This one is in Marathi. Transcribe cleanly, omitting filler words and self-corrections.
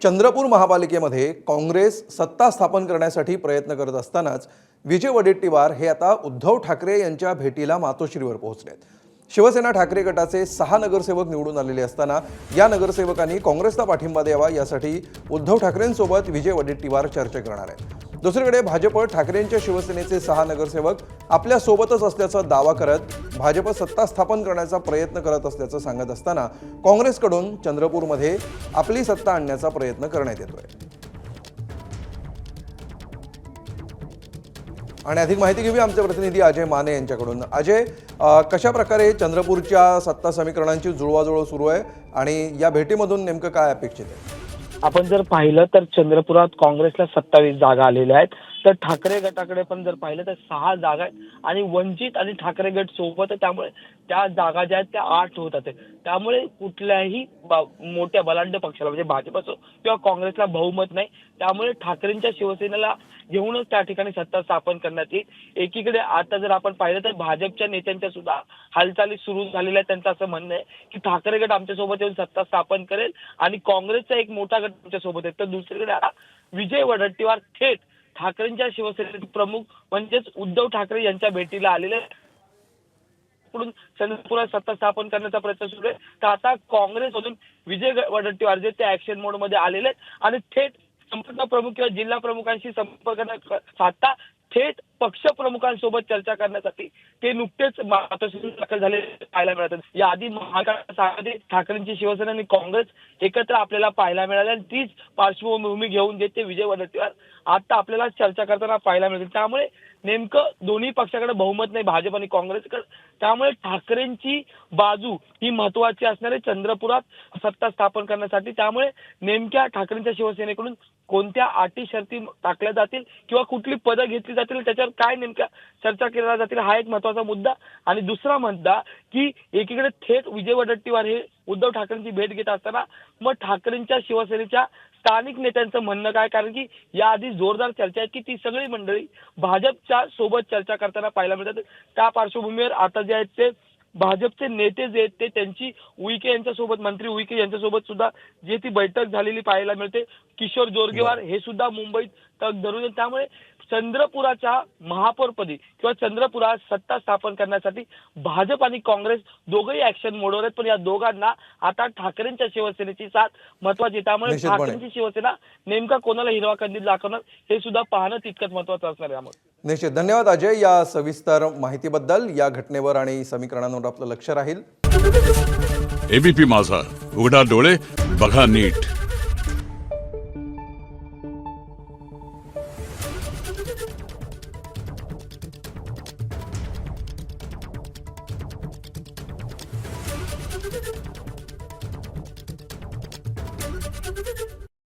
चंद्रपूर महापालिकेमध्ये काँग्रेस सत्ता स्थापन करण्यासाठी प्रयत्न करत असतानाच विजय वडेट्टीवार हे आता उद्धव ठाकरे यांच्या भेटीला मातोश्रीवर पोहोचलेत। शिवसेना ठाकरे गटाचे 6 नगरसेवक निवडून आलेले असताना या नगरसेवकांनी काँग्रेसला पाठिंबा द्यावा यासाठी उद्धव ठाकरेंसोबत विजय वडेट्टीवार चर्चा करणार आहेत। दुसरीकडे भाजप ठाकरेंच्या शिवसेनेचे 6 नगरसेवक आपल्या सोबतच असल्याचा दावा करत भाजप सत्ता स्थापन करण्याचा प्रयत्न करत असल्याचं सांगत असताना काँग्रेसकडून चंद्रपूरमध्ये आपली सत्ता आणण्याचा प्रयत्न करण्यात येतोय। आणि अधिक माहिती घेऊया आमचे प्रतिनिधी अजय माने यांच्याकडून। अजय, कशा प्रकारे चंद्रपूरच्या सत्ता समीकरणांची जुळवाजुळव सुरू आहे आणि या भेटीमधून नेमकं काय अपेक्षित आहे? आपण जर पाहिलं तर चंद्रपुरात काँग्रेसला 27 जागा आलेल्या आहेत, तर ठाकरे गटाकडे पण जर पाहिलं तर 6 जागा आहेत आणि वंचित आणि ठाकरे गट सोबत, त्यामुळे त्या जागा ज्या आहेत त्या 8 होतात। त्यामुळे कुठल्याही मोठ्या बलाढ्य पक्षाला म्हणजे भाजप असो किंवा काँग्रेसला बहुमत नाही। त्यामुळे ठाकरेंच्या शिवसेनेला घेऊनच त्या ठिकाणी सत्ता स्थापन करण्यात येईल। एकीकडे आता जर आपण पाहिलं तर भाजपच्या नेत्यांच्या सुद्धा हालचाली सुरू झालेल्या आहेत। त्यांचं असं म्हणणं आहे की ठाकरे गट आमच्यासोबत येऊन सत्ता स्थापन करेल आणि काँग्रेसचा एक मोठा गट आमच्यासोबत आहे। तर दुसरीकडे आता विजय वडेट्टीवार थेट ठाकरेंच्या शिवसेनेचे प्रमुख म्हणजेच उद्धव ठाकरे यांच्या भेटीला आलेले कडून चंद्रपुरात सत्ता स्थापन करण्याचा प्रयत्न सुरू आहे। तर आता काँग्रेसमधून विजय वडेट्टीवार जे ते ऍक्शन मोड मध्ये आलेले आहेत आणि थेट संपर्क प्रमुख किंवा जिल्हा प्रमुखांशी संपर्क साधता थेट पक्ष प्रमुखांसोबत चर्चा करण्यासाठी ते नुकतेच मातोश्रीत दाखल झाले पाहायला मिळतात। याआधी महाविकास आघाडी ठाकरेंची शिवसेना आणि काँग्रेस एकत्र आपल्याला पाहायला मिळाले आणि तीच पार्श्वभूमी घेऊन जे ते विजय वडेट्टीवार आता आपल्याला चर्चा करताना पाहायला मिळतील। त्यामुळे नेमकं दोन्ही पक्षाकडे बहुमत नाही, भाजप आणि काँग्रेसकडे। त्यामुळे ठाकरेंची बाजू ही महत्वाची असणार आहे चंद्रपुरात सत्ता स्थापन करण्यासाठी। त्यामुळे नेमक्या ठाकरेंच्या शिवसेनेकडून कोणत्या अटी शर्ती टाकल्या जातील किंवा कुठली पदं घेतली जातील त्याच्यावर काय नेमक्या चर्चा केल्या जातील हा एक महत्वाचा मुद्दा। आणि दुसरा मुद्दा की एकीकडे थेट विजय वडेट्टीवार हे उद्धव ठाकरेंची भेट घेत असताना मग ठाकरेंच्या शिवसेनेच्या स्थानिक नेत्यांचं म्हणणं काय, कारण की याआधी जोरदार चर्चा आहे की ती सगळी मंडळी भाजपच्या सोबत चर्चा करताना पाहायला मिळतात। त्या पार्श्वभूमीवर आता जे आहेत ते भाजपचे नेते जे आहेत ते त्यांची उईके यांच्यासोबत, मंत्री उईके यांच्यासोबत सुद्धा जे ती बैठक झालेली पाहायला मिळते। किशोर जोरगेवार हे सुद्धा मुंबईत तग धरून, त्यामुळे चंद्रपुराच्या महापौरपदी किंवा चंद्रपुरात सत्ता स्थापन करण्यासाठी भाजप आणि काँग्रेस दोघंही ऍक्शन मोडवर आहेत। पण या दोघांना आता ठाकरेंच्या शिवसेनेची साथ महत्वाची, त्यामुळे ठाकरेंची शिवसेना नेमका कोणाला हिरवा कंदील दाखवणार हे सुद्धा पाहणं तितकंच महत्वाचं असणार आहे। निश्चित धन्यवाद अजय या सविस्तर माहितीबद्दल। या घटनेवर आणि समीकरणांवर आपलं लक्ष राहील। एबीपी माझा, उघडा डोळे बघा नीट।